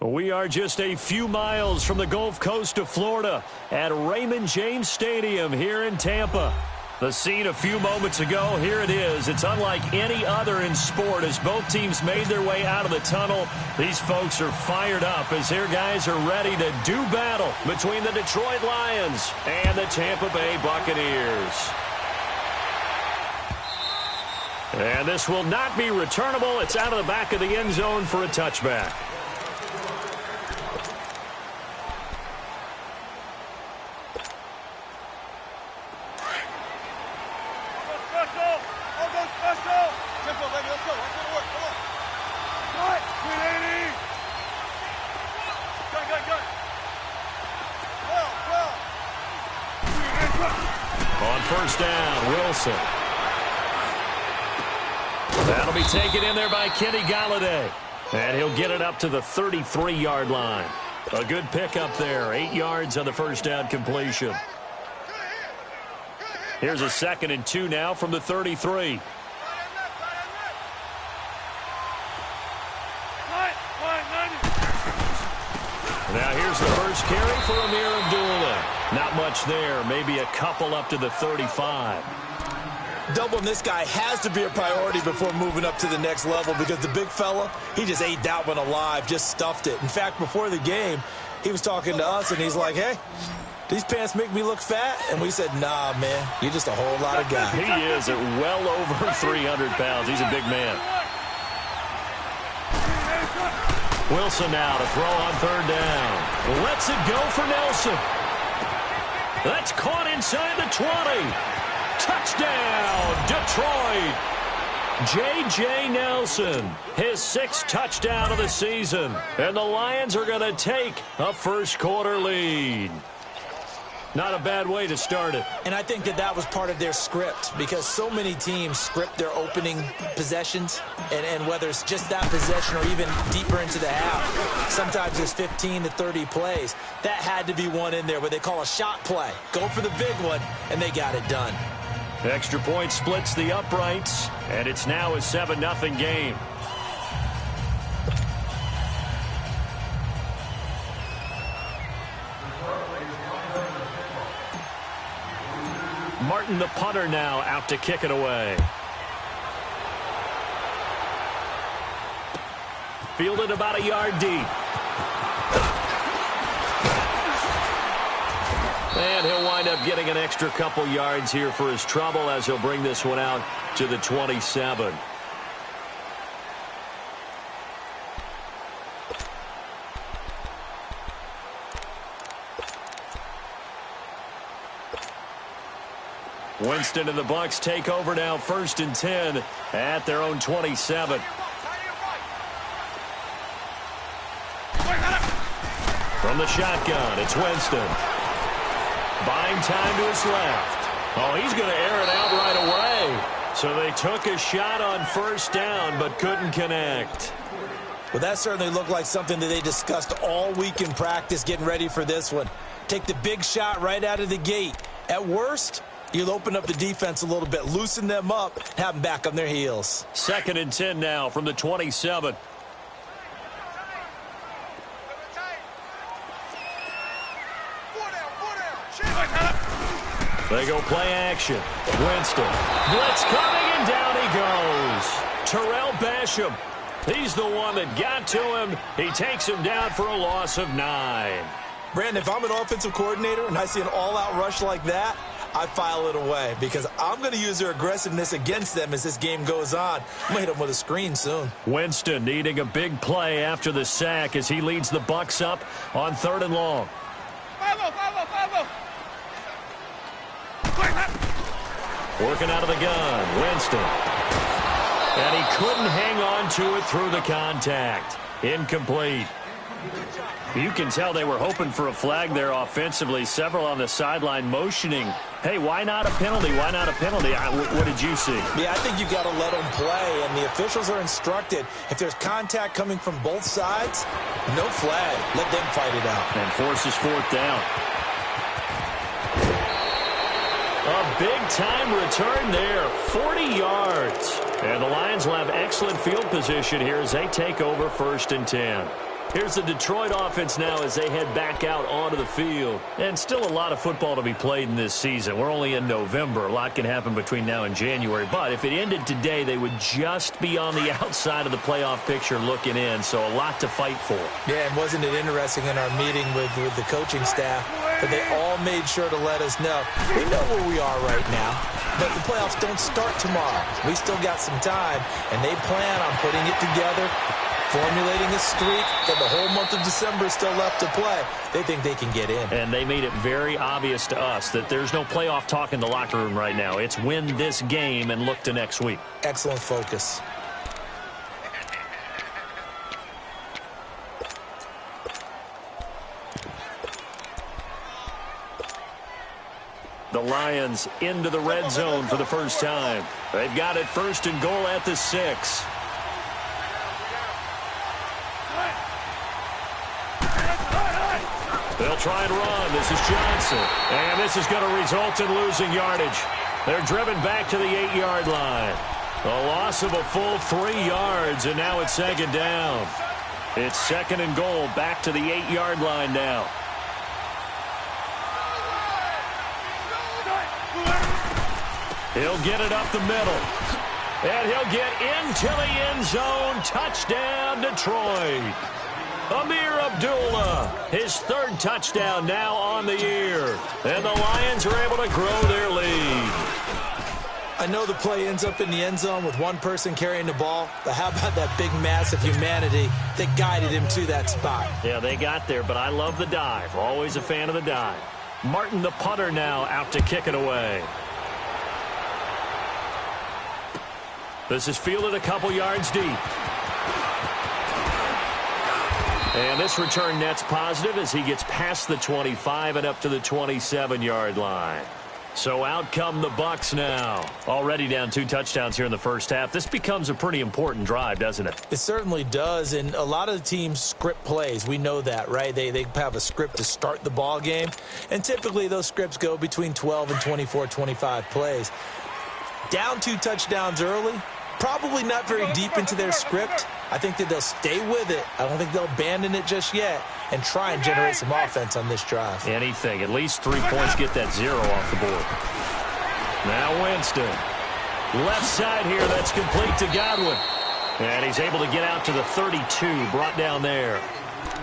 We are just a few miles from the Gulf Coast of Florida at Raymond James Stadium here in Tampa. The scene a few moments ago, here it is. It's unlike any other in sport as both teams made their way out of the tunnel. These folks are fired up as their guys are ready to do battle between the Detroit Lions and the Tampa Bay Buccaneers. And this will not be returnable. It's out of the back of the end zone for a touchback. On first down, Wilson. That'll be taken in there by Kenny Golladay. And he'll get it up to the 33-yard line. A good pickup there. 8 yards on the first down completion. Here's a 2nd and 2 now from the 33. Now here's the first carry for Amir Abdullah. Not much there. Maybe a couple up to the 35. Doubling this guy has to be a priority before moving up to the next level because the big fella, he just ate that one alive, just stuffed it. In fact, before the game, he was talking to us, and he's like, hey, these pants make me look fat? And we said, nah, man, you're just a whole lot of guy. He is at well over 300 pounds. He's a big man. Wilson now to throw on third down. Lets it go for Nelson. That's caught inside the 20. Touchdown, Detroit. J.J. Nelson, his 6th touchdown of the season. And the Lions are going to take a first-quarter lead. Not a bad way to start it. And I think that was part of their script because so many teams script their opening possessions, and whether it's just that possession or even deeper into the half, sometimes it's 15 to 30 plays. That had to be one in there what they call a shot play. Go for the big one, and they got it done. Extra point splits the uprights, and it's now a 7-0 game. Martin, the punter, now out to kick it away. Fielded about a yard deep. And he'll wind up getting an extra couple yards here for his trouble as he'll bring this one out to the 27. Winston and the Bucs take over now, 1st and 10 at their own 27. From the shotgun, it's Winston. Buying time to his left. Oh, he's going to air it out right away. So they took a shot on first down but couldn't connect. Well, that certainly looked like something that they discussed all week in practice getting ready for this one. Take the big shot right out of the gate. At worst, you'll open up the defense a little bit, loosen them up, have them back on their heels. 2nd and 10 now from the 27. They go play action. Winston. Blitz coming, and down he goes. Terrell Basham. He's the one that got to him. He takes him down for a loss of 9. Brandon, if I'm an offensive coordinator and I see an all-out rush like that, I file it away because I'm going to use their aggressiveness against them as this game goes on. I'm going to hit them with a screen soon. Winston needing a big play after the sack as he leads the Bucs up on 3rd and long. Working out of the gun, Winston. And he couldn't hang on to it through the contact. Incomplete. You can tell they were hoping for a flag there offensively. Several on the sideline motioning. Hey, why not a penalty? Why not a penalty? What did you see? Yeah, I think you've got to let them play, and the officials are instructed. If there's contact coming from both sides, no flag. Let them fight it out. And forces 4th down. A big-time return there, 40 yards. And the Lions will have excellent field position here as they take over 1st and 10. Here's the Detroit offense now as they head back out onto the field. And still a lot of football to be played in this season. We're only in November. A lot can happen between now and January. But if it ended today, they would just be on the outside of the playoff picture looking in. So a lot to fight for. Yeah, and wasn't it interesting in our meeting with the coaching staff that they all made sure to let us know, we know where we are right now, but the playoffs don't start tomorrow. We still got some time, and they plan on putting it together, formulating a streak, and the whole month of December is still left to play. They think they can get in. And they made it very obvious to us that there's no playoff talk in the locker room right now. It's win this game and look to next week. Excellent focus. The Lions into the red zone for the first time. They've got it first and goal at the 6. They'll try and run. This is Johnson. And this is going to result in losing yardage. They're driven back to the 8-yard line. A loss of a full 3 yards, and now it's second down. It's second and goal back to the 8-yard line now. He'll get it up the middle. And he'll get into the end zone. Touchdown, Detroit. Amir Abdullah, his 3rd touchdown now on the year. And the Lions are able to grow their lead. I know the play ends up in the end zone with one person carrying the ball, but how about that big mass of humanity that guided him to that spot? Yeah, they got there, but I love the dive. Always a fan of the dive. Martin, the punter, now out to kick it away. This is fielded a couple yards deep. And this return net's positive as he gets past the 25 and up to the 27-yard line. So out come the Bucs now. Already down 2 touchdowns here in the first half. This becomes a pretty important drive, doesn't it? It certainly does, and a lot of the teams script plays. We know that, right? They have a script to start the ball game, and typically those scripts go between 12 and 24, 25 plays. Down 2 touchdowns early, probably not very deep into their script. I think that they'll stay with it. I don't think they'll abandon it just yet and try and generate some offense on this drive. Anything. At least 3 points, get that 0 off the board. Now Winston. Left side here, that's complete to Godwin. And he's able to get out to the 32, brought down there.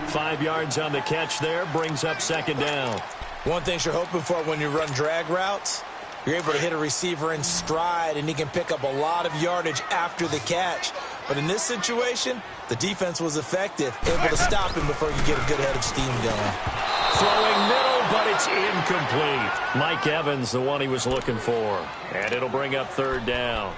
5 yards on the catch there, brings up second down. One thing you're hoping for when you run drag routes, you're able to hit a receiver in stride, and he can pick up a lot of yardage after the catch. But in this situation, the defense was effective, able to stop him before you get a good head of steam going. Throwing middle, but it's incomplete. Mike Evans, the one he was looking for. And it'll bring up third down.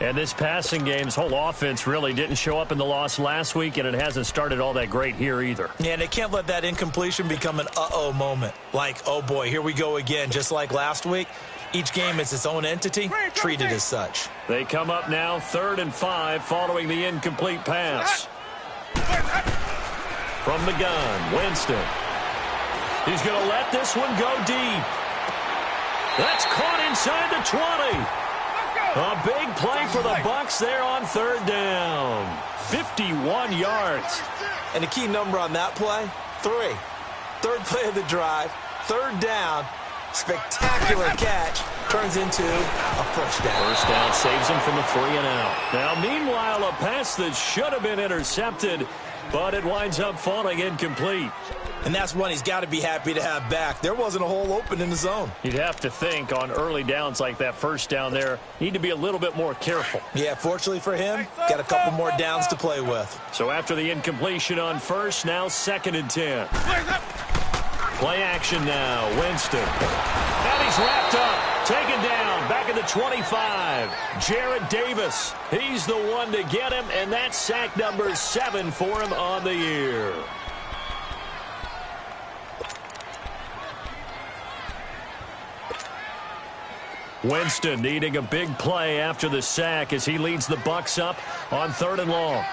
And this passing game's whole offense really didn't show up in the loss last week, and it hasn't started all that great here either. Yeah, and they can't let that incompletion become an uh-oh moment. Like, oh boy, here we go again, just like last week. Each game is its own entity, treated as such. They come up now 3rd and 5 following the incomplete pass. From the gun, Winston. He's going to let this one go deep. That's caught inside the 20. A big play for the Bucs there on 3rd down. 51 yards. And the key number on that play, 3. 3rd play of the drive, 3rd down. Spectacular catch turns into a first down. First down saves him from a 3 and out. Now, meanwhile, a pass that should have been intercepted, but it winds up falling incomplete. And that's one he's got to be happy to have back. There wasn't a hole open in the zone. You'd have to think on early downs like that first down there, need to be a little bit more careful. Yeah, fortunately for him, got a couple more downs to play with. So after the incompletion on first, now 2nd and 10. Play action now, Winston. And he's wrapped up, taken down, back at the 25. Jarrett Davis, he's the one to get him, and that's sack number 7 for him on the year. Winston needing a big play after the sack as he leads the Bucs up on 3rd and long.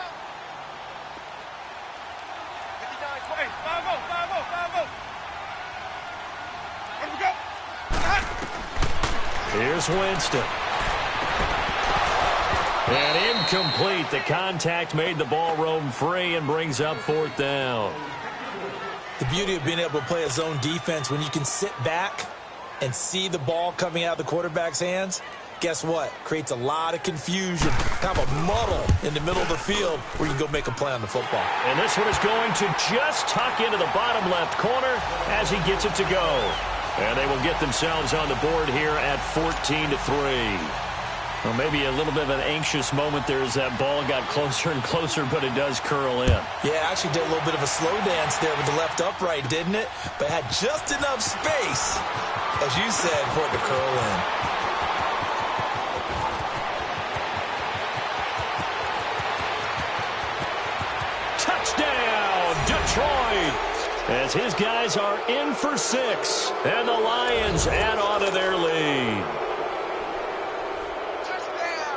Here's Winston. And incomplete. The contact made the ball roam free and brings up 4th down. The beauty of being able to play a zone defense when you can sit back and see the ball coming out of the quarterback's hands, guess what? Creates a lot of confusion, kind of a muddle in the middle of the field where you can go make a play on the football. And this one is going to just tuck into the bottom left corner as he gets it to go. And they will get themselves on the board here at 14-3. Well, maybe a little bit of an anxious moment there as that ball got closer and closer, but it does curl in. Yeah, actually did a little bit of a slow dance there with the left upright, didn't it? But had just enough space, as you said, for it to curl in. Touchdown, Detroit! As his guys are in for 6, and the Lions add on to their lead.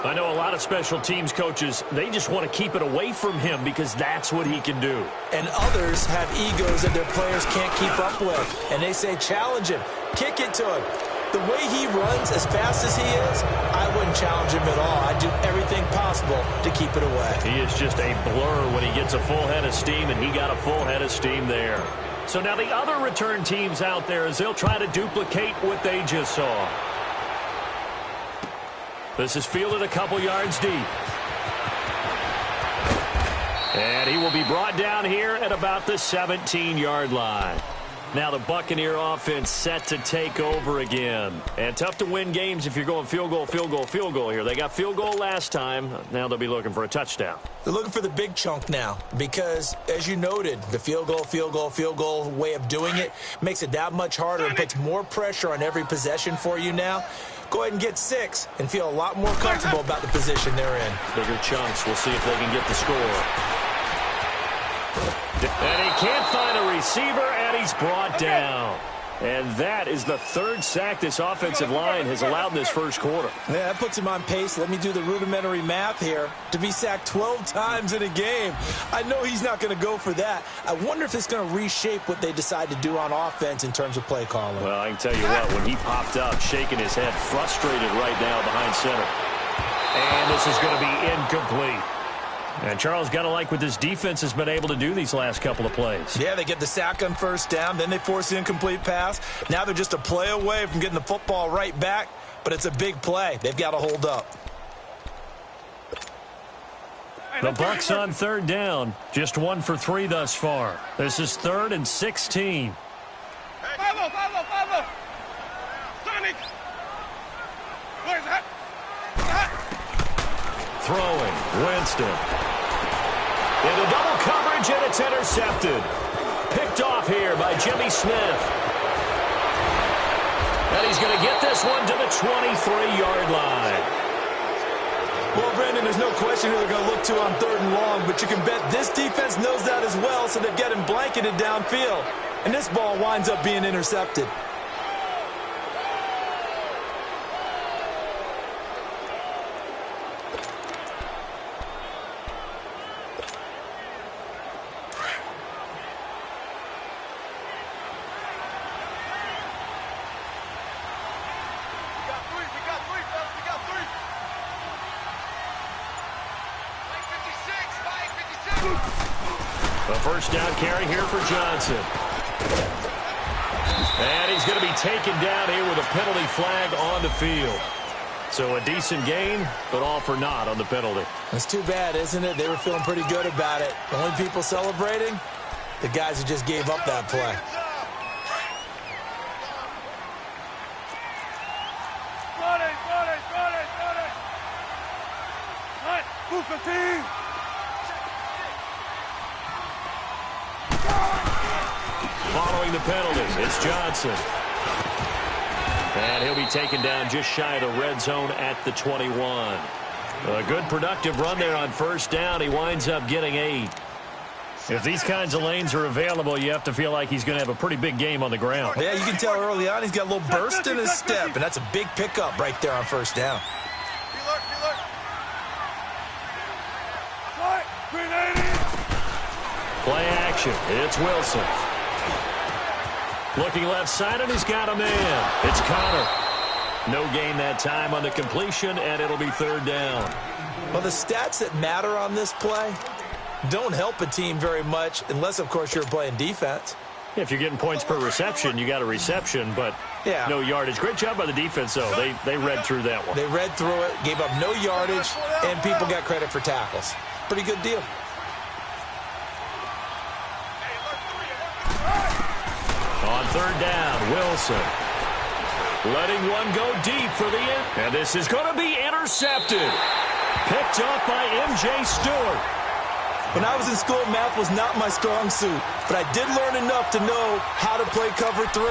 I know a lot of special teams coaches, they just want to keep it away from him because that's what he can do. And others have egos that their players can't keep up with. And they say, challenge him, kick it to him. The way he runs as fast as he is, I wouldn't challenge him at all. I'd do everything possible to keep it away. He is just a blur when he gets a full head of steam, and he got a full head of steam there. So now the other return teams out there as they'll try to duplicate what they just saw. This is fielded a couple yards deep. And he will be brought down here at about the 17-yard line. Now the Buccaneer offense set to take over again. And tough to win games if you're going field goal, field goal, field goal here. They got field goal last time. Now they'll be looking for a touchdown. They're looking for the big chunk now because, as you noted, the field goal, field goal, field goal way of doing it makes it that much harder and puts more pressure on every possession for you now. Go ahead and get 6 and feel a lot more comfortable about the position they're in. Bigger chunks. We'll see if they can get the score. And he can't find a receiver, and he's brought down. And that is the 3rd sack this offensive line has allowed in this first quarter. Yeah, that puts him on pace. Let me do the rudimentary math here. To be sacked 12 times in a game, I know he's not going to go for that. I wonder if it's going to reshape what they decide to do on offense in terms of play calling. Well, I can tell you what, when he popped up, shaking his head, frustrated right now behind center. And this is going to be incomplete. And Charles, got to like what this defense has been able to do these last couple of plays. Yeah, they get the sack on first down, then they force the incomplete pass. Now they're just a play away from getting the football right back, but it's a big play. They've got to hold up. The Bucs on 3rd down, just 1 for 3 thus far. This is 3rd and 16. Follow. Sonic. Where's that? Throwing, Winston. Into double coverage, and it's intercepted. Picked off here by Jimmy Smith. And he's going to get this one to the 23-yard line. Well, Brandon, there's no question who they're going to look to on 3rd and long, but you can bet this defense knows that as well, so they've got him blanketed downfield. And this ball winds up being intercepted. A first down carry here for Johnson. And he's going to be taken down here with a penalty flag on the field. So a decent gain, but all for naught on the penalty. That's too bad, isn't it? They were feeling pretty good about it. The only people celebrating, the guys who just gave up that play. Following the penalty, it's Johnson. And he'll be taken down just shy of the red zone at the 21. A good productive run there on first down. He winds up getting 8. If these kinds of lanes are available, you have to feel like he's going to have a pretty big game on the ground. Yeah, you can tell early on he's got a little burst in his step, and that's a big pickup right there on first down. Play action. It's Wilson. Looking left side, and he's got a man. It's Connor. No gain that time on the completion, and it'll be third down. Well, the stats that matter on this play don't help a team very much unless, of course, you're playing defense. If you're getting points per reception, you got a reception, but no yardage. Great job by the defense, though. They read through that one. They read through it, gave up no yardage, and people got credit for tackles. Pretty good deal. On third down, Wilson. Letting one go deep for the end. And this is going to be intercepted. Picked up by M.J. Stewart. When I was in school, math was not my strong suit, but I did learn enough to know how to play cover 3.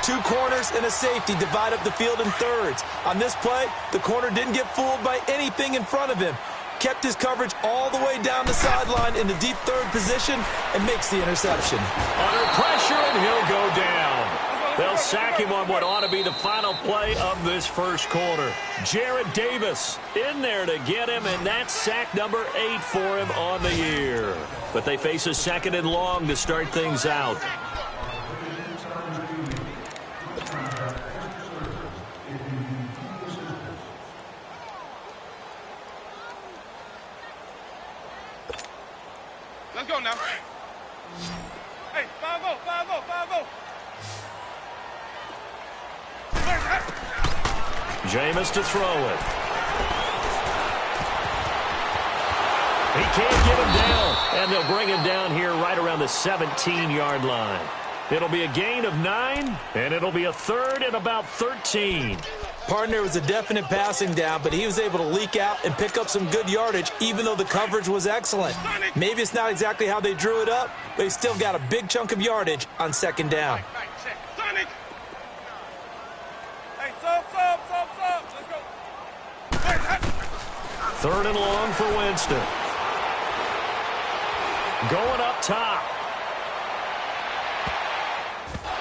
2 corners and a safety divide up the field in thirds. On this play, the corner didn't get fooled by anything in front of him. Kept his coverage all the way down the sideline in the deep third position and makes the interception. Under pressure, and he'll go down. They'll sack him on what ought to be the final play of this first quarter. Jarrett Davis in there to get him, and that's sack number 8 for him on the year. But they face a second and long to start things out. Let's go now. Hey, 5-0, 5-0, 5-0. Jameis to throw it. He can't get him down, and they'll bring him down here right around the 17-yard line. It'll be a gain of 9, and it'll be a third and about 13. Partner was a definite passing down, but he was able to leak out and pick up some good yardage, even though the coverage was excellent. Maybe it's not exactly how they drew it up, but he still got a big chunk of yardage on second down. Sonic! Hey, sub. Let's go. Third and long for Winston. Going up top.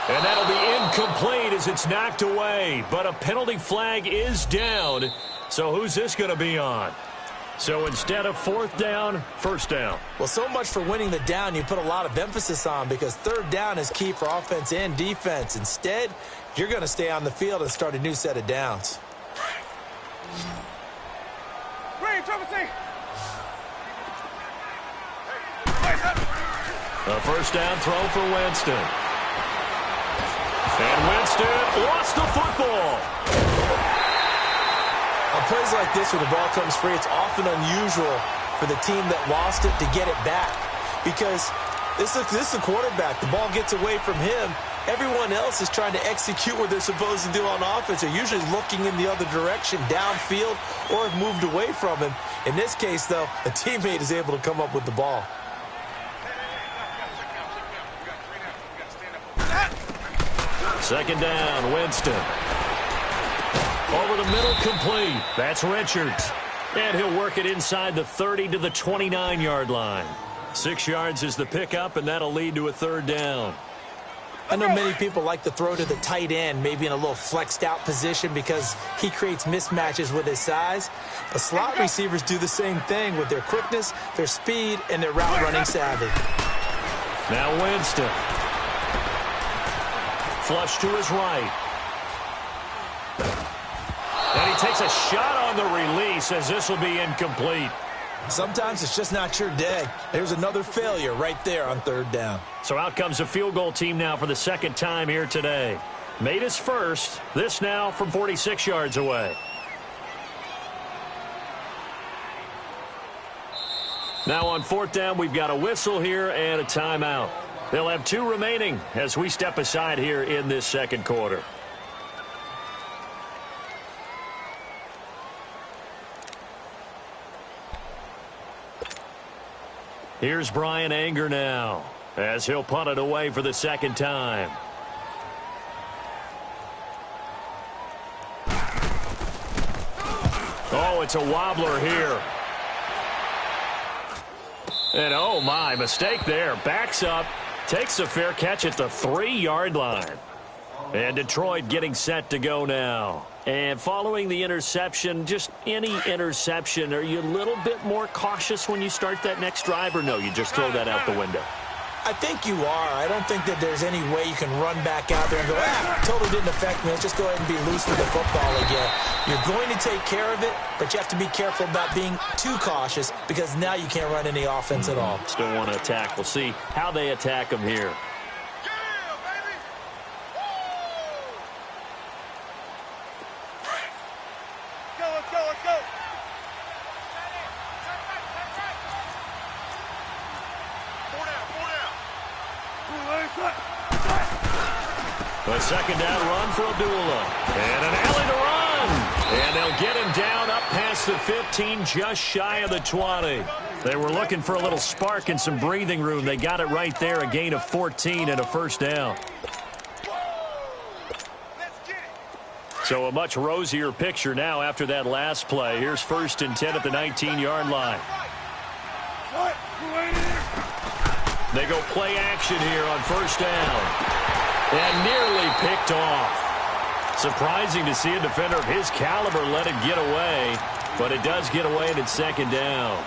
And that'll be incomplete as it's knocked away. But a penalty flag is down. So who's this going to be on? So instead of fourth down, first down. Well, so much for winning the down you put a lot of emphasis on, because third down is key for offense and defense. Instead, you're going to stay on the field and start a new set of downs. Green, Trevor C. A first down throw for Winston. And Winston lost the football. On plays like this where the ball comes free, it's often unusual for the team that lost it to get it back, because this is the quarterback. The ball gets away from him. Everyone else is trying to execute what they're supposed to do on offense. They're usually looking in the other direction, downfield, or have moved away from him. In this case, though, a teammate is able to come up with the ball. Second down, Winston. Over the middle, complete. That's Richards. And he'll work it inside the 30 to the 29-yard line. 6 yards is the pickup, and that'll lead to a third down. I know many people like to throw to the tight end, maybe in a little flexed out position, because he creates mismatches with his size. But slot receivers do the same thing with their quickness, their speed, and their route running savvy. Now Winston. Flush to his right. And he takes a shot on the release, as this will be incomplete. Sometimes it's just not your day. There's another failure right there on third down. So out comes a field goal team now for the second time here today. Made his first. This now from 46 yards away. Now on fourth down, we've got a whistle here and a timeout. They'll have 2 remaining as we step aside here in this second quarter. Here's Brian Anger now, as he'll punt it away for the second time. Oh, it's a wobbler here. And oh my, mistake there. Backs up, takes a fair catch at the 3-yard line. And Detroit getting set to go now. And following the interception, just any interception, are you a little bit more cautious when you start that next drive, or no, you just throw that out the window? I think you are. I don't think that there's any way you can run back out there and go, totally didn't affect me. Let's just go ahead and be loose with the football again. You're going to take care of it, but you have to be careful about being too cautious because now you can't run any offense at all. Still want to attack. We'll see how they attack them here. A second down run for Abdullah. And an alley to run. And they'll get him down up past the 15, just shy of the 20. They were looking for a little spark and some breathing room. They got it right there, a gain of 14 and a first down. So a much rosier picture now after that last play. Here's 1st and 10 at the 19-yard line. They go play action here on 1st down. And nearly picked off. Surprising to see a defender of his caliber let it get away, but it does get away and it's 2nd down.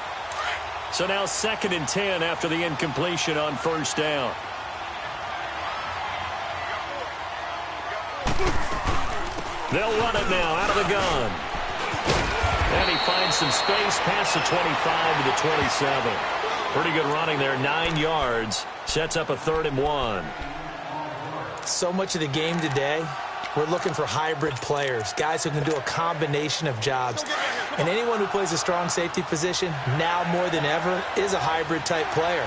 So now 2nd and 10 after the incompletion on 1st down. They'll run it now out of the gun. And he finds some space past the 25 to the 27. Pretty good running there, 9 yards. Sets up a 3rd and 1. So much of the game today, we're looking for hybrid players, guys who can do a combination of jobs. And anyone who plays a strong safety position, now more than ever, is a hybrid-type player.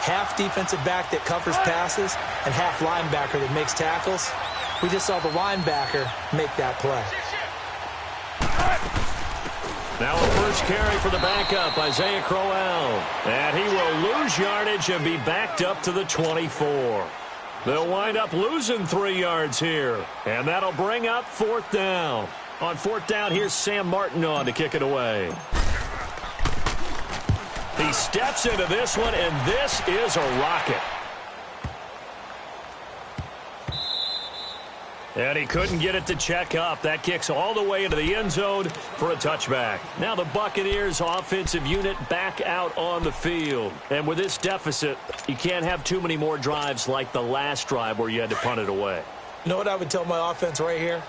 Half defensive back that covers passes and half linebacker that makes tackles. We just saw the linebacker make that play. Now a first carry for the backup, Isaiah Crowell. And he will lose yardage and be backed up to the 24. They'll wind up losing 3 yards here. And that'll bring up 4th down. On 4th down, here's Sam Martin on to kick it away. He steps into this one, and this is a rocket. And he couldn't get it to check up. That kicks all the way into the end zone for a touchback. Now the Buccaneers offensive unit back out on the field. And with this deficit, you can't have too many more drives like the last drive where you had to punt it away. You know what I would tell my offense right here?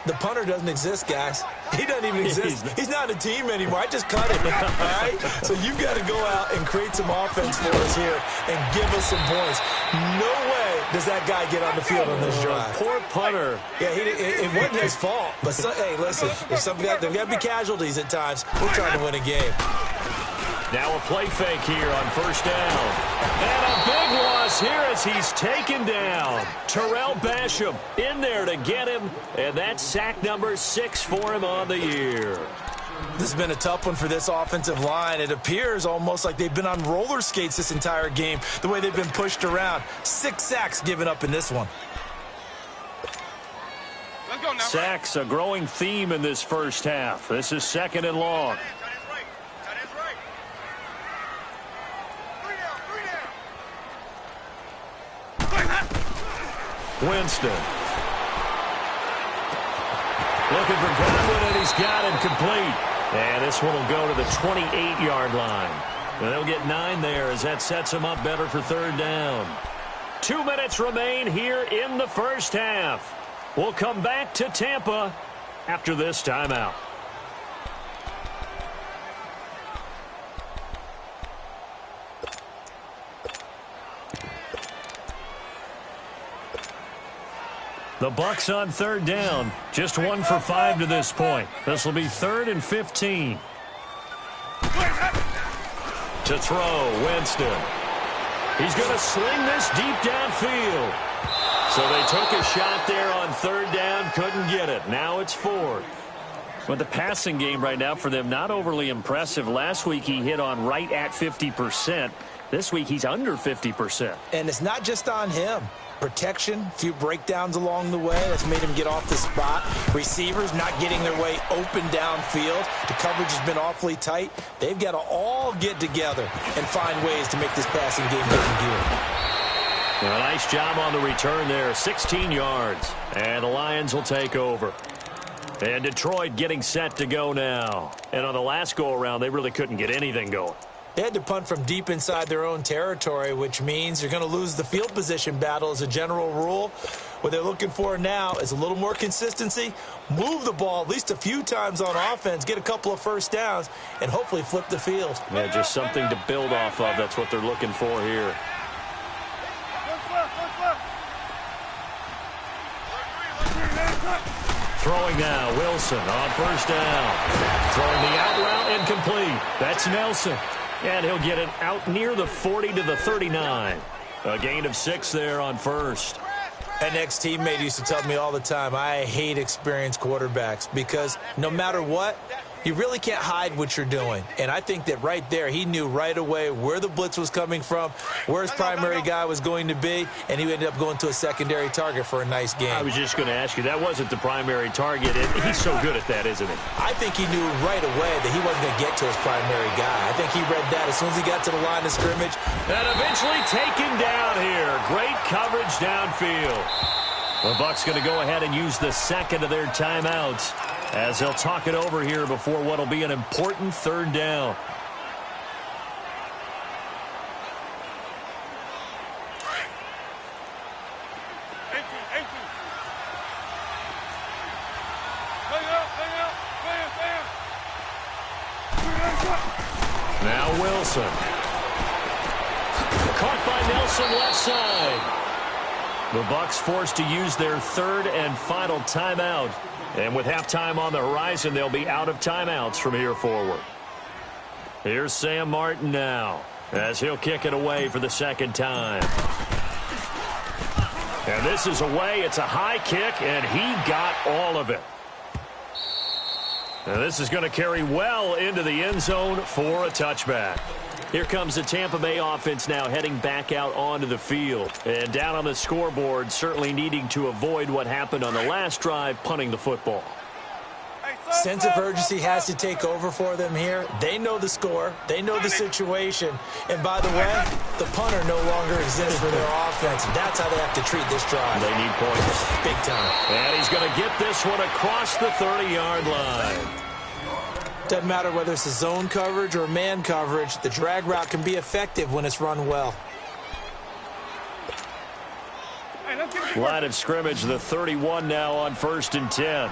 The punter doesn't exist, guys. He doesn't even exist. He's not a team anymore. I just cut him, all right? So you've got to go out and create some offense for us here and give us some points. No way does that guy get on the field on this drive. Poor punter. Yeah, it wasn't his fault. But, hey, listen, there's got to be casualties at times. We're trying to win a game. Now a play fake here on 1st down. And a big loss here as he's taken down. Terrell Basham in there to get him. And that's sack number 6 for him on the year. This has been a tough one for this offensive line. It appears almost like they've been on roller skates this entire game, the way they've been pushed around. 6 sacks given up in this one. Let's go now. Sacks, a growing theme in this first half. This is 2nd and long. Winston. Looking for Godwin, and he's got him complete. And this one will go to the 28-yard line. And they'll get 9 there as that sets him up better for 3rd down. 2 minutes remain here in the first half. We'll come back to Tampa after this timeout. The Bucs on 3rd down. Just 1 for 5 to this point. This will be 3rd and 15. To throw, Winston. He's going to sling this deep downfield. So they took a shot there on 3rd down, couldn't get it. Now it's 4th. But the passing game right now for them, not overly impressive. Last week he hit on right at 50%. This week he's under 50%. And it's not just on him. Protection, a few breakdowns along the way. That's made him get off the spot. Receivers not getting their way open downfield. The coverage has been awfully tight. They've got to all get together and find ways to make this passing game get in gear. A nice job on the return there. 16 yards. And the Lions will take over. And Detroit getting set to go now. And on the last go-around, they really couldn't get anything going. They had to punt from deep inside their own territory, which means you're going to lose the field position battle as a general rule. What they're looking for now is a little more consistency, move the ball at least a few times on offense, get a couple of first downs, and hopefully flip the field. Yeah, just something to build off of. That's what they're looking for here. Throwing now, Wilson on first down. Throwing the out route incomplete. That's Nelson. And he'll get it out near the 40 to the 39. A gain of 6 there on first. An ex-teammate used to tell me all the time, I hate experienced quarterbacks because no matter what, you really can't hide what you're doing. And I think that right there, he knew right away where the blitz was coming from, where his primary guy was going to be, and he ended up going to a secondary target for a nice game. I was just going to ask you, that wasn't the primary target. He's so good at that, isn't he? I think he knew right away that he wasn't going to get to his primary guy. I think he read that as soon as he got to the line of scrimmage. And eventually taken down here. Great coverage downfield. The Bucs going to go ahead and use the second of their timeouts as they'll talk it over here before what will be an important third down. Now Wilson. Caught by Nelson left side. The Bucs forced to use their third and final timeout. And with halftime on the horizon, they'll be out of timeouts from here forward. Here's Sam Martin now as he'll kick it away for the second time. And this is away. It's a high kick, and he got all of it. And this is going to carry well into the end zone for a touchback. Here comes the Tampa Bay offense now heading back out onto the field. And down on the scoreboard, certainly needing to avoid what happened on the last drive, punting the football. Sense of urgency has to take over for them here. They know the score. They know the situation. And by the way, the punter no longer exists for their offense. That's how they have to treat this drive. They need points. Big time. And he's going to get this one across the 30-yard line. Doesn't matter whether it's a zone coverage or man coverage, the drag route can be effective when it's run well. Line of scrimmage, the 31 now on 1st and 10.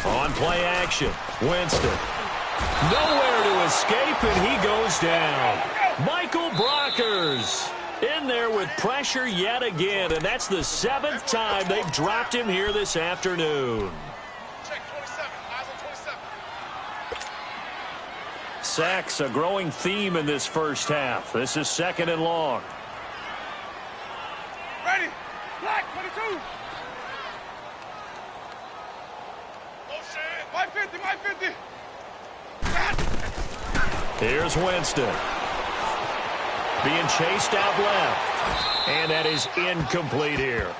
On play action, Winston. Nowhere to escape, and he goes down. Michael Brockers in there with pressure yet again, and that's the 7th time they've dropped him here this afternoon. Sacks, a growing theme in this first half. This is 2nd and long. Ready. Black, 22. My 50, my 50. Here's Winston. Being chased out left. And that is incomplete here.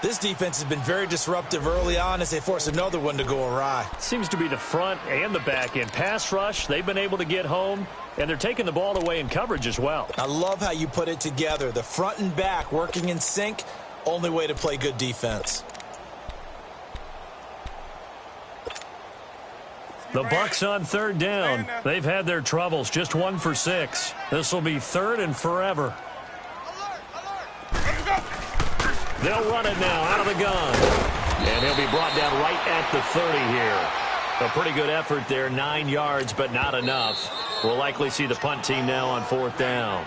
This defense has been very disruptive early on as they force another one to go awry. Seems to be the front and the back end. Pass rush, they've been able to get home, and they're taking the ball away in coverage as well. I love how you put it together. The front and back working in sync, only way to play good defense. The Bucs on 3rd down. They've had their troubles, just 1 for 6. This will be 3rd and forever. They'll run it now out of the gun. And he'll be brought down right at the 30 here. A pretty good effort there, 9 yards, but not enough. We'll likely see the punt team now on 4th down.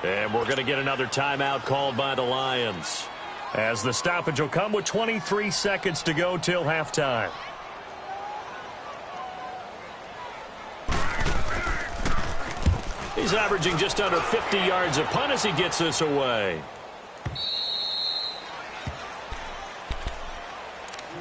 And we're going to get another timeout called by the Lions, as the stoppage will come with 23 seconds to go till halftime. He's averaging just under 50 yards a punt as he gets this away.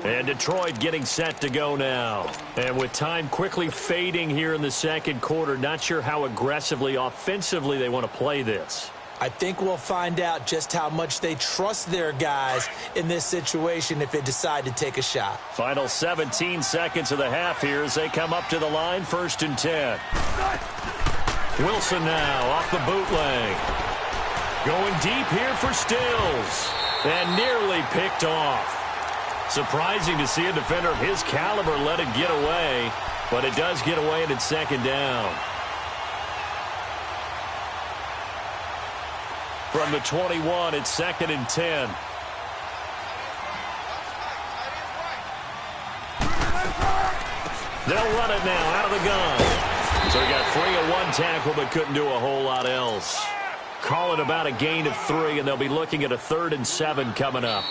And Detroit getting set to go now. And with time quickly fading here in the second quarter, not sure how aggressively, offensively they want to play this. I think we'll find out just how much they trust their guys in this situation if they decide to take a shot. Final 17 seconds of the half here as they come up to the line, 1st and 10. Wilson now off the bootleg. Going deep here for Stills. And nearly picked off. Surprising to see a defender of his caliber let it get away, but it does get away and it's second down. From the 21, it's 2nd and 10. They'll run it now out of the gun. So he got free of one tackle but couldn't do a whole lot else. Call it about a gain of 3, and they'll be looking at a 3rd and 7 coming up.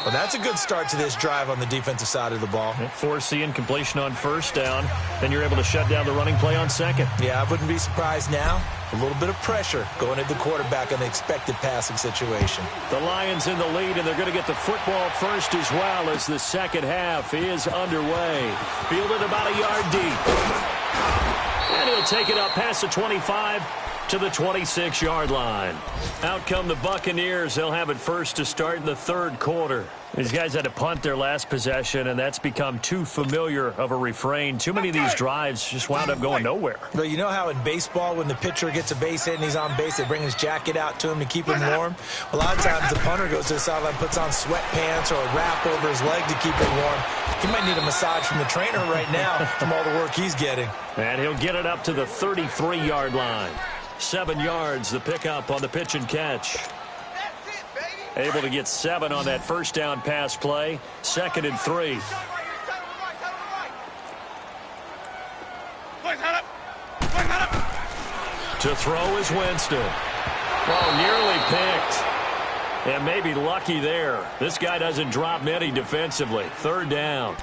Well, that's a good start to this drive on the defensive side of the ball. Force the incompletion on 1st down. Then you're able to shut down the running play on 2nd. Yeah, I wouldn't be surprised now. A little bit of pressure going at the quarterback in the expected passing situation. The Lions in the lead, and they're going to get the football first as well as the second half is underway. Fielded about a yard deep. And he'll take it up past the 25 to the 26-yard line. Out come the Buccaneers. They'll have it first to start in the 3rd quarter. These guys had to punt their last possession, and that's become too familiar of a refrain. Too many of these drives just wound up going nowhere. Well, you know how in baseball when the pitcher gets a base hit and he's on base, they bring his jacket out to him to keep him warm? A lot of times the punter goes to the sideline, puts on sweatpants or a wrap over his leg to keep him warm. He might need a massage from the trainer right now from all the work he's getting. And he'll get it up to the 33-yard line. 7 yards, the pickup on the pitch and catch. Able to get 7 on that first down pass play. 2nd and 3. To throw is Winston. Oh, nearly picked. And maybe lucky there. This guy doesn't drop many defensively. 3rd down.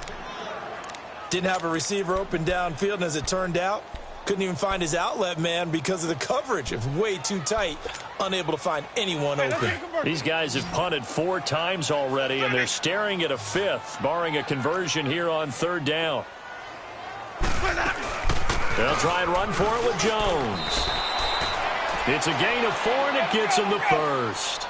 Didn't have a receiver open downfield, and as it turned out, couldn't even find his outlet man because of the coverage. It's way too tight. Unable to find anyone open. These guys have punted 4 times already, and they're staring at a 5th, barring a conversion here on 3rd down. They'll try and run for it with Jones. It's a gain of 4, and it gets him the first.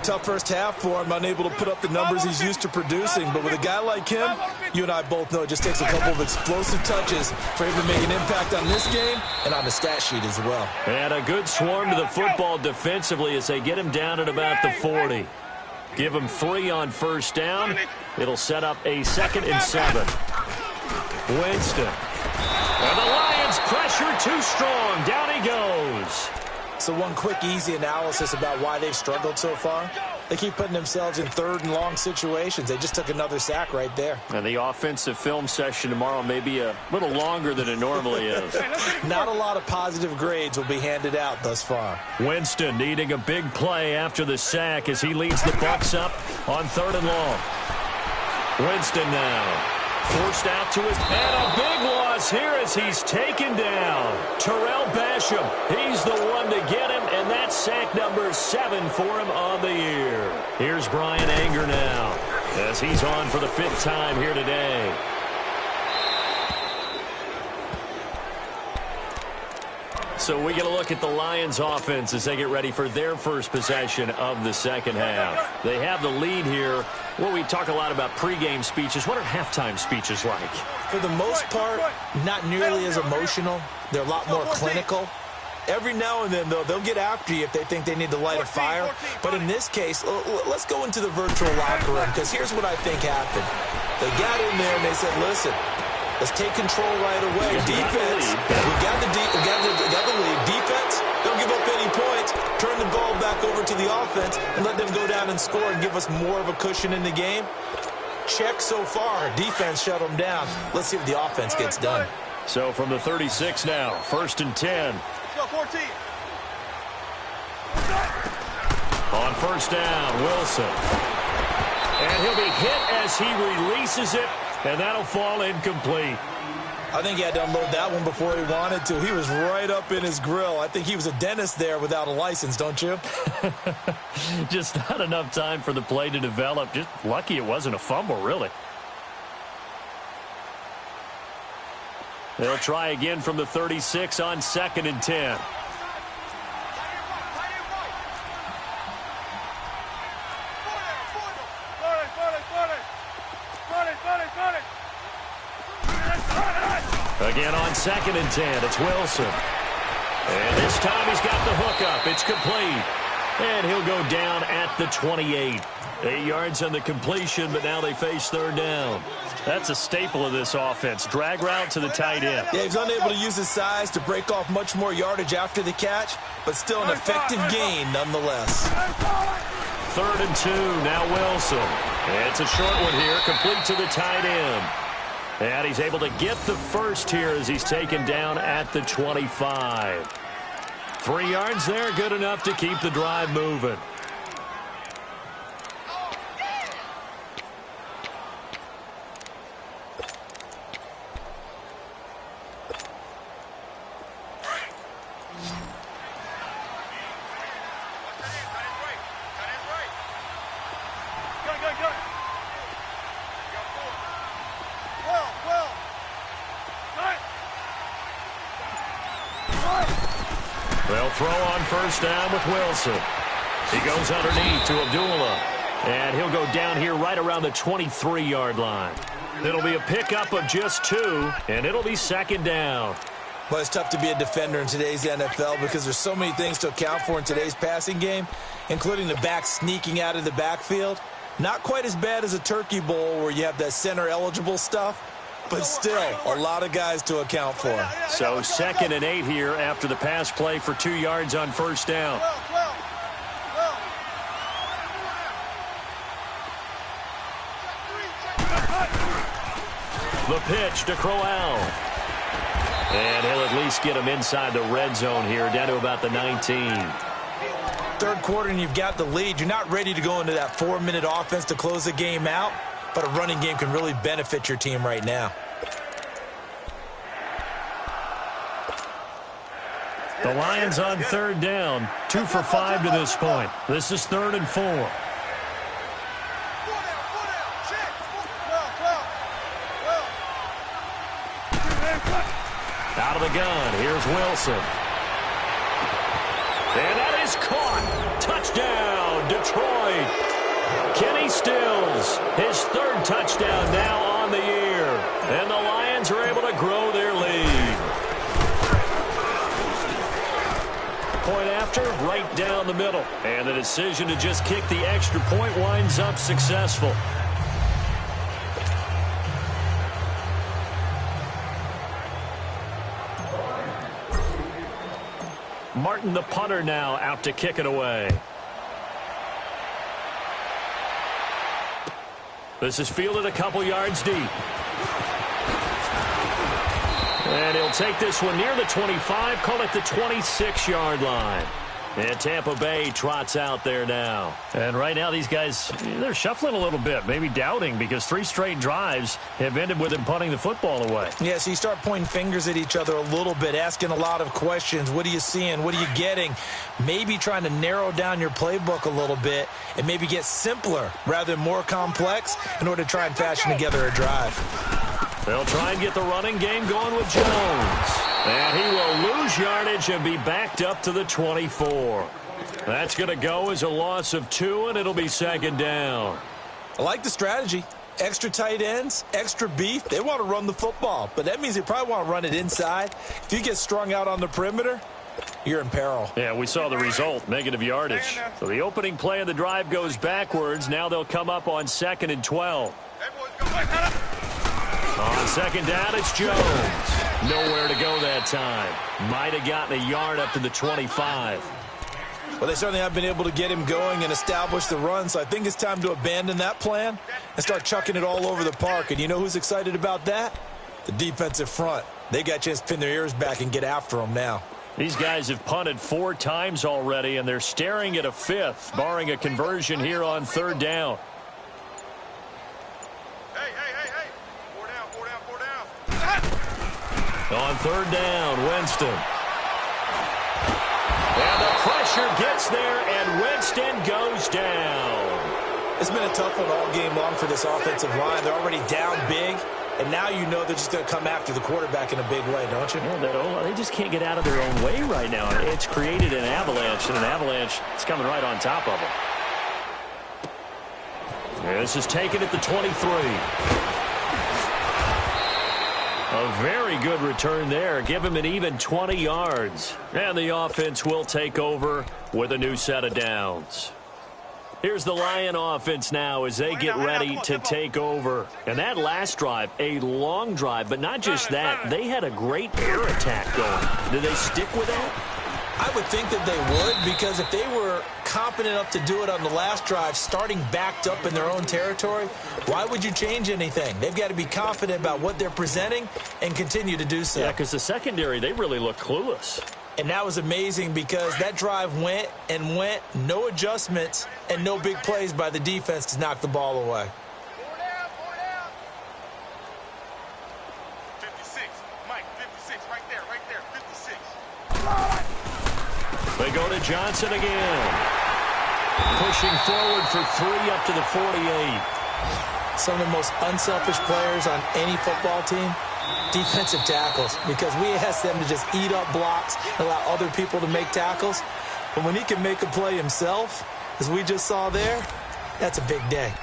Tough first half for him, unable to put up the numbers he's used to producing. But with a guy like him, you and I both know it just takes a couple of explosive touches for him to make an impact on this game and on the stat sheet as well. And a good swarm to the football defensively as they get him down at about the 40. Give him 3 on 1st down. It'll set up a 2nd and 7. Winston. And the Lions pressure too strong. Down he goes. So one quick, easy analysis about why they've struggled so far. They keep putting themselves in 3rd and long situations. They just took another sack right there. And the offensive film session tomorrow may be a little longer than it normally is. Not a lot of positive grades will be handed out thus far. Winston needing a big play after the sack as he leads the Bucs up on 3rd and long. Winston now. Forced out to his and a big loss here as he's taken down. Terrell Basham, he's the one to get him, and that's sack number 7 for him on the year. Here's Brian Anger now as he's on for the 5th time here today. So we get a look at the Lions offense as they get ready for their first possession of the second half. They have the lead here. Well, we talk a lot about pregame speeches. What are halftime speeches like? For the most part, not nearly as emotional. They're a lot more clinical. Every now and then, though, they'll get after you if they think they need to light a fire. But in this case, let's go into the virtual locker room, because here's what I think happened. They got in there and they said, listen, let's take control right away. Defense, we got the lead. Defense, don't give up any points. Turn the ball back over to the offense and let them go down and score and give us more of a cushion in the game. Check so far. Defense shut them down. Let's see what the offense gets done. So from the 36 now, 1st and 10. Go 14. On 1st down, Wilson. And he'll be hit as he releases it, and that'll fall incomplete. I think he had to unload that one before he wanted to. He was right up in his grill. I think he was a dentist there without a license, don't you? Just not enough time for the play to develop. Just lucky it wasn't a fumble, really. They'll try again from the 36 on 2nd and 10. Again on 2nd and 10, it's Wilson. And this time he's got the hook up. It's complete. And he'll go down at the 28. 8 yards on the completion, but now they face third down. That's a staple of this offense. Drag route to the tight end. Yeah, he's unable to use his size to break off much more yardage after the catch, but still an effective gain nonetheless. 3rd and 2, now Wilson. It's a short one here, complete to the tight end. And he's able to get the first here as he's taken down at the 25. 3 yards there, good enough to keep the drive moving. They'll throw on first down with Wilson. He goes underneath to Abdullah. And he'll go down here right around the 23-yard line. It'll be a pickup of just 2, and it'll be 2nd down. Well, it's tough to be a defender in today's NFL because there's so many things to account for in today's passing game, including the back sneaking out of the backfield. Not quite as bad as a turkey bowl where you have that center-eligible stuff, but still a lot of guys to account for. So 2nd and 8 here after the pass play for 2 yards on first down. The pitch to Crowell. And he'll at least get him inside the red zone here, down to about the 19. 3rd quarter and you've got the lead. You're not ready to go into that 4-minute offense to close the game out, but a running game can really benefit your team right now. The Lions on 3rd down, 2 for 5 to this point. This is 3rd and 4. Out of the gun, here's Wilson. And that is caught. Touchdown, Detroit. Kenny Stills, his 3rd touchdown now on the year. And the Lions are able to grow their lead. Point after, right down the middle. And the decision to just kick the extra point winds up successful. Martin, the punter, now out to kick it away. This is fielded a couple yards deep. And he'll take this one near the 25, call it the 26-yard line. And Tampa Bay trots out there now. And right now these guys, they're shuffling a little bit, maybe doubting, because 3 straight drives have ended with him punting the football away. Yeah, so you start pointing fingers at each other a little bit, asking a lot of questions. What are you seeing? What are you getting? Maybe trying to narrow down your playbook a little bit and maybe get simpler rather than more complex in order to try and fashion together a drive. They'll try and get the running game going with Jones. And he will lose yardage and be backed up to the 24. That's going to go as a loss of 2, and it'll be 2nd down. I like the strategy. Extra tight ends, extra beef. They want to run the football, but that means they probably want to run it inside. If you get strung out on the perimeter, you're in peril. Yeah, we saw the result, negative yardage. So the opening play of the drive goes backwards. Now they'll come up on 2nd and 12. On 2nd down, it's Jones. Nowhere to go that time. Might have gotten a yard up to the 25. Well, they certainly have been able to get him going and establish the run, so I think it's time to abandon that plan and start chucking it all over the park. And you know who's excited about that? The defensive front. They got a chance to pin their ears back and get after them now. These guys have punted 4 times already, and they're staring at a 5th, barring a conversion here on 3rd down. On 3rd down, Winston. And the pressure gets there, and Winston goes down. It's been a tough one all game long for this offensive line. They're already down big, and now you know they're just going to come after the quarterback in a big way, don't you? Yeah, they just can't get out of their own way right now. It's created an avalanche, and an avalanche is coming right on top of them. This is taken at the 23. A very good return there. Give him an even 20 yards. And the offense will take over with a new set of downs. Here's the Lion offense now as they get ready to take over. And that last drive, a long drive, but not just that. They had a great air attack going. Do they stick with that? I would think that they would, because if they were confident enough to do it on the last drive, starting backed up in their own territory, why would you change anything? They've got to be confident about what they're presenting and continue to do so. Yeah, because the secondary, they really look clueless. And that was amazing because that drive went and went, no adjustments and no big plays by the defense to knock the ball away. 56, Mike, 56, right there, 56. They go to Johnson again. Pushing forward for 3 up to the 48. Some of the most unselfish players on any football team, defensive tackles, because we ask them to just eat up blocks, allow other people to make tackles. But when he can make a play himself, as we just saw there, that's a big day.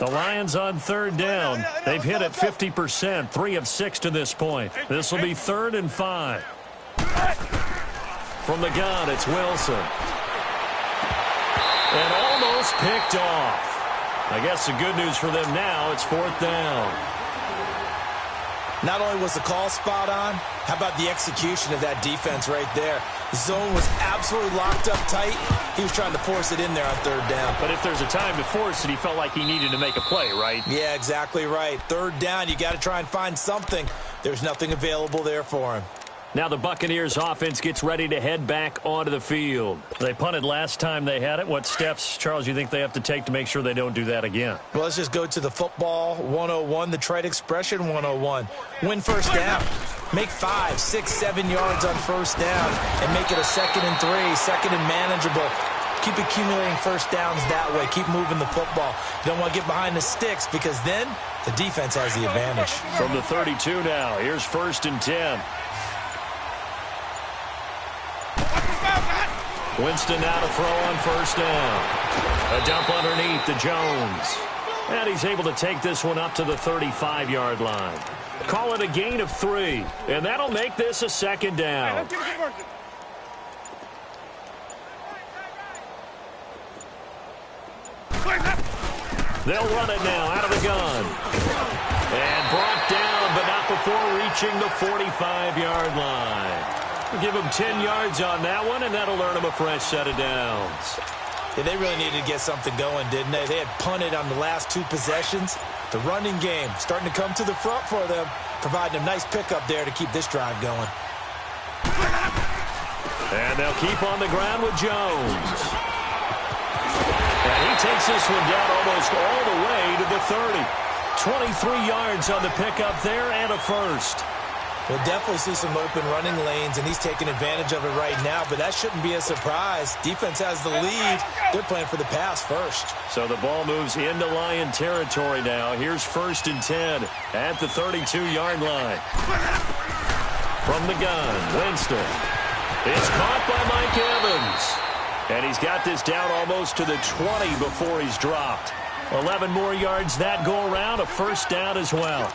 The Lions on 3rd down. They've hit it 50%, 3 of 6 to this point. This will be 3rd and 5. From the gun, it's Wilson. And almost picked off. I guess the good news for them now, it's 4th down. Not only was the call spot on, how about the execution of that defense right there? The zone was absolutely locked up tight. He was trying to force it in there on 3rd down. But if there's a time to force it, he felt like he needed to make a play, right? Yeah, exactly right. 3rd down, you got to try and find something. There's nothing available there for him. Now the Buccaneers offense gets ready to head back onto the field. They punted last time they had it. What steps, Charles, you think they have to take to make sure they don't do that again? Well, let's just go to the football 101, the trite expression 101. Win 1st down. Make 5, 6, 7 yards on 1st down and make it a 2nd and 3, 2nd and manageable. Keep accumulating 1st downs that way. Keep moving the football. You don't want to get behind the sticks because then the defense has the advantage. From the 32 now, here's 1st and 10. Winston now to throw on 1st down. A dump underneath to Jones. And he's able to take this one up to the 35-yard line. Call it a gain of 3. And that'll make this a 2nd down. They'll run it now out of the gun. And brought down, but not before reaching the 45-yard line. Give them 10 yards on that one, and that'll earn them a fresh set of downs. Yeah, they really needed to get something going, didn't they? They had punted on the last 2 possessions. The running game starting to come to the front for them, providing a nice pickup there to keep this drive going. And they'll keep on the ground with Jones. And he takes this one down almost all the way to the 30. 23 yards on the pickup there and a first. We'll definitely see some open running lanes, and he's taking advantage of it right now, but that shouldn't be a surprise. Defense has the lead. They're playing for the pass first. So the ball moves into Lion territory now. Here's 1st and 10 at the 32-yard line. From the gun, Winston. It's caught by Mike Evans. And he's got this down almost to the 20 before he's dropped. 11 more yards that go around, a 1st down as well.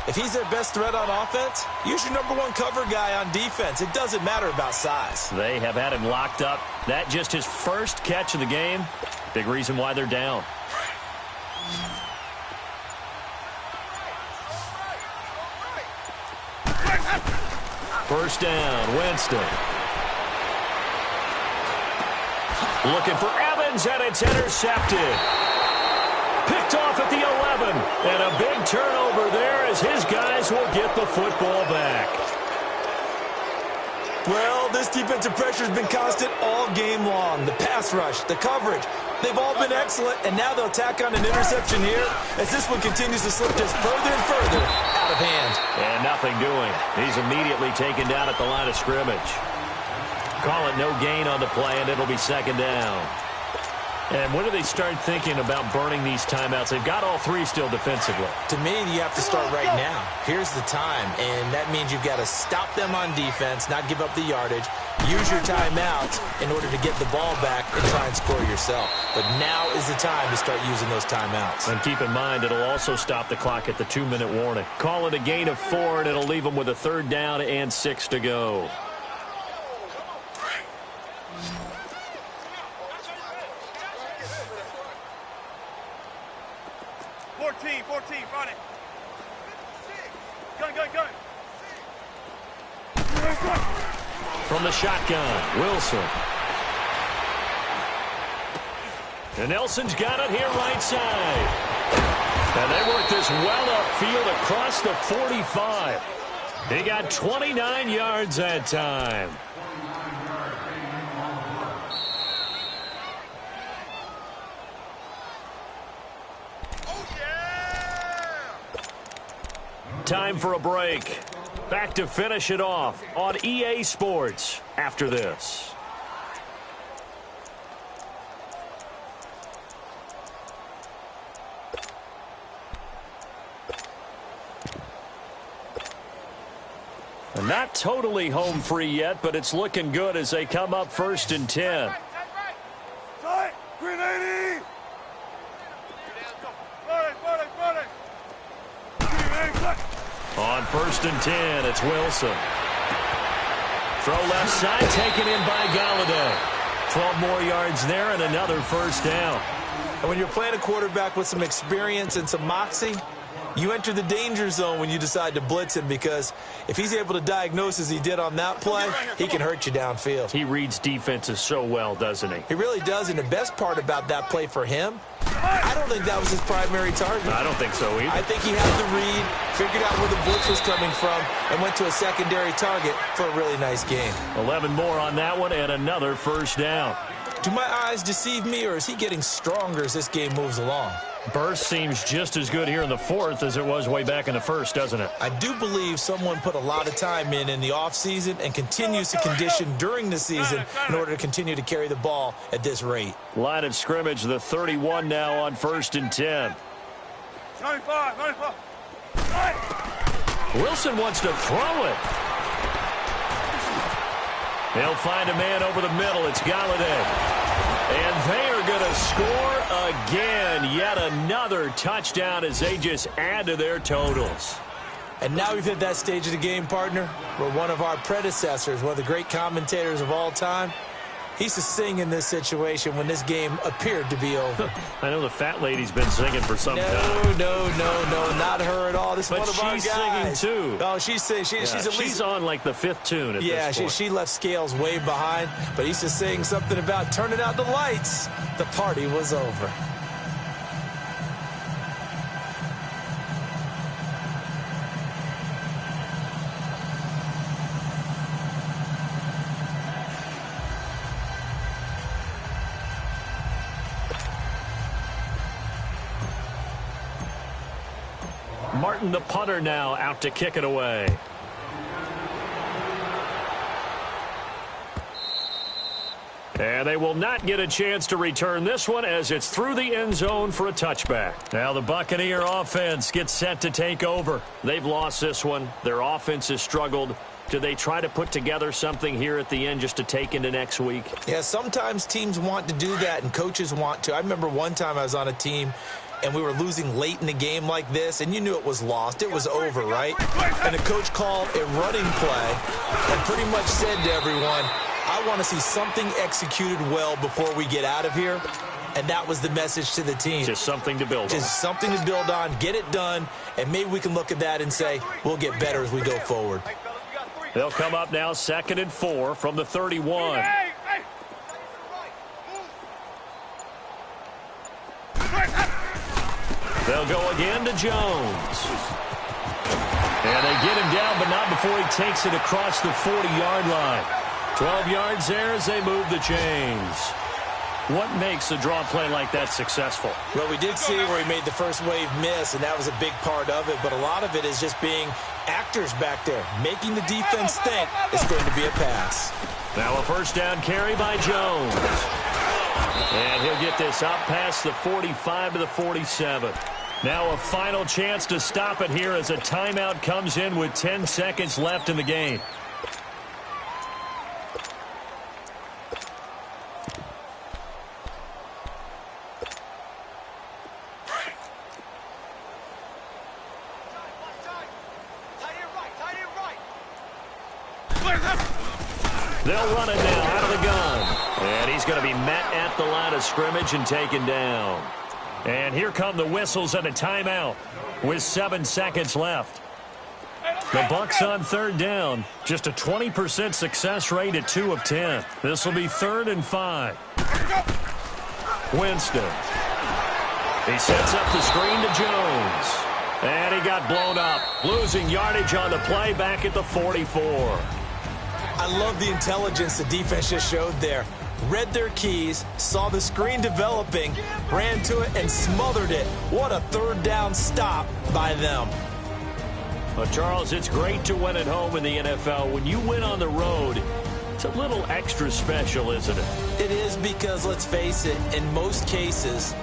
If he's their best threat on offense, use your #1 cover guy on defense. It doesn't matter about size. They have had him locked up. That just his first catch of the game. Big reason why they're down. First down, Winston. Looking for Evans, and it's intercepted. Picked off at the 11, and a big turnover there as his guys will get the football back. Well, this defensive pressure has been constant all game long. The pass rush, the coverage, they've all been excellent, and now they'll tack on an interception here as this one continues to slip just further and further out of hand. And nothing doing. He's immediately taken down at the line of scrimmage. Call it no gain on the play, and it'll be 2nd down. And when do they start thinking about burning these timeouts? They've got all three still defensively. To me, you have to start right now. Here's the time, and that means you've got to stop them on defense, not give up the yardage, use your timeouts in order to get the ball back and try and score yourself. But now is the time to start using those timeouts. And keep in mind, it'll also stop the clock at the 2-minute warning. Call it a gain of 4, and it'll leave them with a 3rd down and 6 to go. Front it. Gun. From the shotgun, Wilson. And Nelson's got it here right side. And they work this well upfield across the 45. He got 29 yards that time. Time for a break. Back to finish it off on EA Sports after this. Not totally home free yet, but it's looking good as they come up 1st and 10. On 1st and 10, it's Wilson. Throw left side, taken in by Galladay. 12 more yards there and another 1st down. And when you're playing a quarterback with some experience and some moxie, you enter the danger zone when you decide to blitz him, because if he's able to diagnose as he did on that play, he can hurt you downfield. He reads defenses so well, doesn't he? He really does, and the best part about that play for him, I don't think that was his primary target. I don't think so either. I think he had the read, figured out where the blitz was coming from, and went to a secondary target for a really nice game. 11 more on that one and another 1st down. Do my eyes deceive me, or is he getting stronger as this game moves along? Burst seems just as good here in the 4th as it was way back in the 1st, doesn't it? I do believe someone put a lot of time in the offseason and continues to condition during the season in order to continue to carry the ball at this rate. Line of scrimmage, the 31 now on 1st and 10. 95. Wilson wants to throw it. They'll find a man over the middle. It's Galladay. And they are going to score again. Yet another touchdown as they just add to their totals. And now we've hit that stage of the game, partner, where one of our predecessors, one of the great commentators of all time, he used to sing in this situation when this game appeared to be over. I know the fat lady's been singing for some time. No, not her at all. This is one of our guys. But she's singing, too. Oh, she's singing. She's on, like, the 5th tune at this point. She left Scales way behind, but he used to sing something about turning out the lights. The party was over. Martin, the punter, now out to kick it away. And they will not get a chance to return this one as it's through the end zone for a touchback. Now the Buccaneer offense gets set to take over. They've lost this one. Their offense has struggled. Do they try to put together something here at the end just to take into next week? Yeah, sometimes teams want to do that and coaches want to. I remember one time I was on a team and we were losing late in the game like this, and you knew it was lost. It was over, right? And the coach called a running play and pretty much said to everyone, I want to see something executed well before we get out of here. And that was the message to the team. Just something to build on. Just something to build on, get it done, and maybe we can look at that and say, we'll get better as we go forward. They'll come up now 2nd and 4 from the 31. They'll go again to Jones. And they get him down, but not before he takes it across the 40-yard line. 12 yards there as they move the chains. What makes a draw play like that successful? Well, we did see where he made the first wave miss, and that was a big part of it. But a lot of it is just being actors back there, making the defense think it's going to be a pass. Now a 1st down carry by Jones. And he'll get this up past the 45 to the 47. Now a final chance to stop it here as a timeout comes in with 10 seconds left in the game. They'll run it now out of the gun. And he's going to be met at the line of scrimmage and taken down. And here come the whistles and a timeout with 7 seconds left. The Bucs on third down. Just a 20% success rate at 2 of 10. This will be 3rd and 5. Winston. He sets up the screen to Jones. And he got blown up. Losing yardage on the play back at the 44. I love the intelligence the defense just showed there. Read their keys, saw the screen developing, ran to it, and smothered it. What a third down stop by them. Well, Charles, it's great to win at home in the NFL. When you win on the road, it's a little extra special, isn't it? It is because, let's face it, in most cases,